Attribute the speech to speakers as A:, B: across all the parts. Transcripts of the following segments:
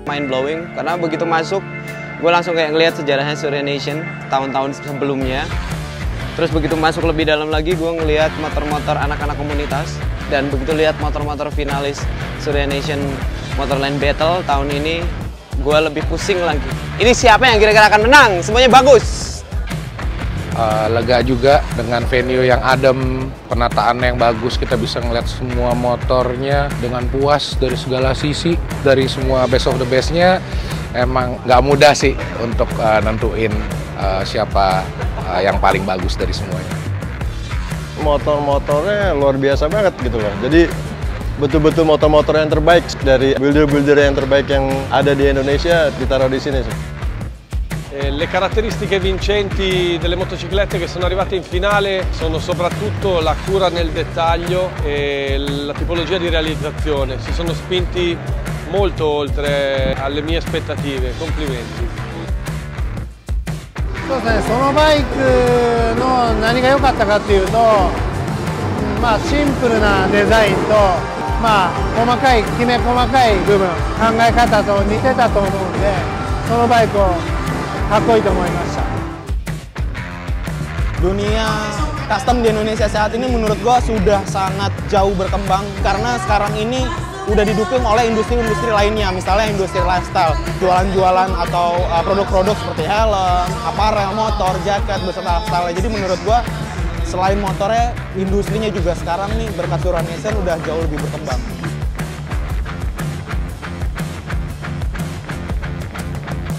A: mind blowing karena begitu masuk gue langsung kayak ngelihat sejarahnya Surya Nation tahun-tahun sebelumnya. Terus begitu masuk lebih dalam lagi gue ngelihat motor-motor anak-anak komunitas dan begitu lihat motor-motor finalis Surya Nation Motorland Battle tahun ini gue lebih pusing lagi. Ini siapa yang kira-kira akan menang? Semuanya bagus.
B: Lega juga dengan venue yang adem, penataan yang bagus, kita bisa ngeliat semua motornya dengan puas dari segala sisi, dari semua best of the best-nya. Emang nggak mudah sih untuk nentuin siapa yang paling bagus dari semuanya.
C: Motor-motornya luar biasa banget gitu loh. Jadi betul-betul motor-motor yang terbaik dari builder-builder yang terbaik yang ada di Indonesia ditaruh di sini sih.
D: Le caratteristiche vincenti delle motociclette che sono arrivate in finale sono soprattutto la cura nel dettaglio e la tipologia di realizzazione. Si sono spinti molto oltre alle mie aspettative. Complimenti.
E: そうですね、そのバイクの何が良かったかっていうと、シンプルなデザインと、きめ細かい部分、考え方と似てたと思うんで、そのバイクをかっこいいと思いました。
F: Dunia custom di Indonesia saat ini menurut gua sudah sangat jauh berkembang karena sekarang ini udah didukung oleh industri-industri lainnya, misalnya industri lifestyle, jualan-jualan atau produk-produk seperti helm, apparel, motor, jaket, beserta lifestyle. Jadi menurut gua selain motornya, industrinya juga sekarang nih berkat Surya Nation udah jauh lebih berkembang.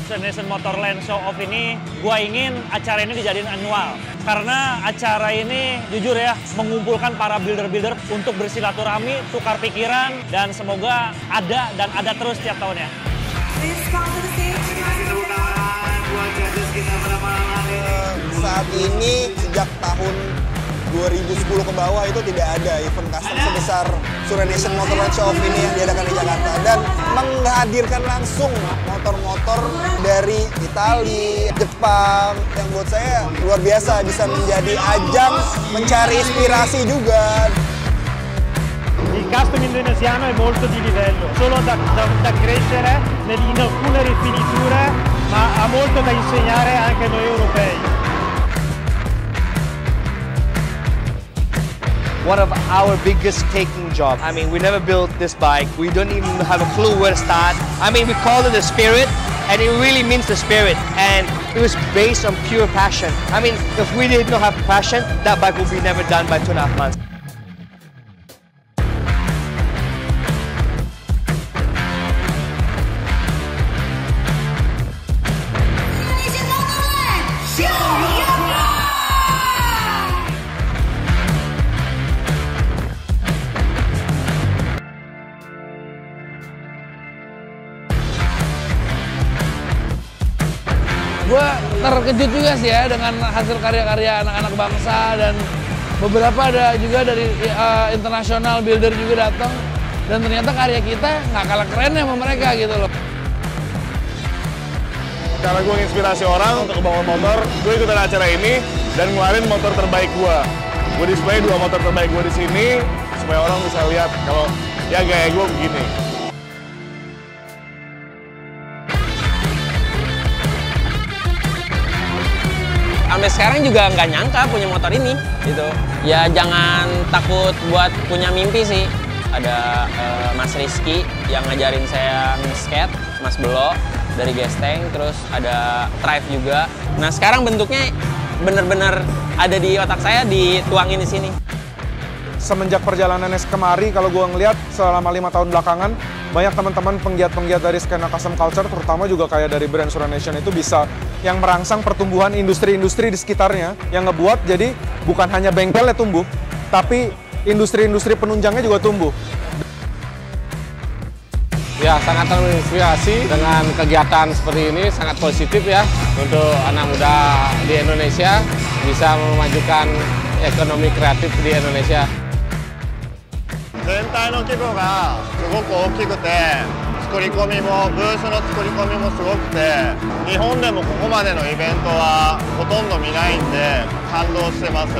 G: Surya Nation Motorland Show Off ini, gua ingin acara ini dijadiin annual. Karena acara ini, jujur ya, mengumpulkan para builder-builder untuk bersilaturahmi, tukar pikiran, dan semoga ada dan ada terus tiap tahunnya.
F: Saat ini, sejak tahun 2010 ke bawah itu tidak ada event custom sebesar Surya Nation Motorland Show Off ini yang diadakan di Jakarta dan menghadirkan langsung motor-motor dari Italia, Jepang yang buat saya luar biasa bisa menjadi ajang mencari inspirasi juga.
H: Il custom indonesiano è molto di livello, solo da crescere in alcune rifiniture, ma ha molto da insegnare anche noi europei.
I: One of our biggest taking jobs. I mean, we never built this bike. We don't even have a clue where to start. I mean, we called it the Spirit, and it really means the spirit. And it was based on pure passion. I mean, if we did not have passion, that bike would be never done by 2.5 months.
E: Gue terkejut juga sih ya dengan hasil karya-karya anak-anak bangsa dan beberapa ada juga dari internasional builder juga datang dan ternyata karya kita nggak kalah keren sama mereka gitu loh.
C: Karena gue nginspirasi orang untuk bangun motor, gue ikutan acara ini dan ngeluarin motor terbaik gue. Gue display 2 motor terbaik gue di sini supaya orang bisa lihat kalau ya gaya gue begini.
A: Sampai sekarang juga nggak nyangka punya motor ini gitu. Ya jangan takut buat punya mimpi sih. Ada Mas Rizky yang ngajarin saya skate, Mas Belo dari Gesteng, terus ada Thrive juga. Nah sekarang bentuknya bener-bener ada di otak saya, dituangin di sini.
J: Semenjak perjalanannya kemari, kalau gue ngeliat selama 5 tahun belakangan, banyak teman-teman penggiat-penggiat dari skena custom culture, terutama juga kayak dari brand Surya Nation itu bisa yang merangsang pertumbuhan industri-industri di sekitarnya, yang ngebuat jadi bukan hanya bengkelnya tumbuh, tapi industri-industri penunjangnya juga tumbuh.
B: Ya, sangat terinspirasi dengan kegiatan seperti ini, sangat positif ya untuk anak muda di Indonesia bisa memajukan ekonomi kreatif di Indonesia.
C: 全体の規模がすごく大きくて、作り込みもブースの作り込みもすごくて、日本でもここまでのイベントはほとんど見ないんで感動してます。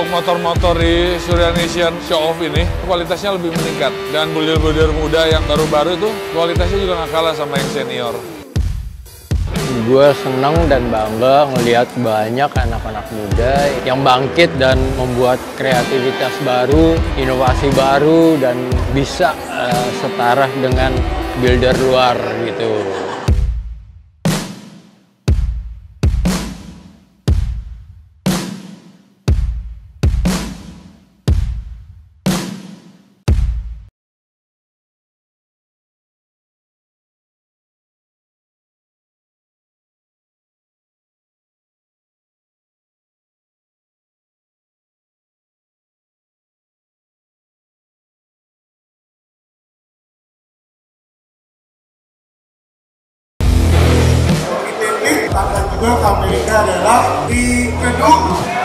K: untuk motor-motor di Surya Nation Show Off ini kualitasnya lebih meningkat. Dan builder-builder muda yang baru-baru itu kualitasnya juga nggak kalah sama yang senior.
L: Gue seneng dan bangga ngelihat banyak anak-anak muda yang bangkit dan membuat kreativitas baru, inovasi baru, dan bisa setara dengan builder luar gitu.
M: Juga ke Amerika adalah di Kedung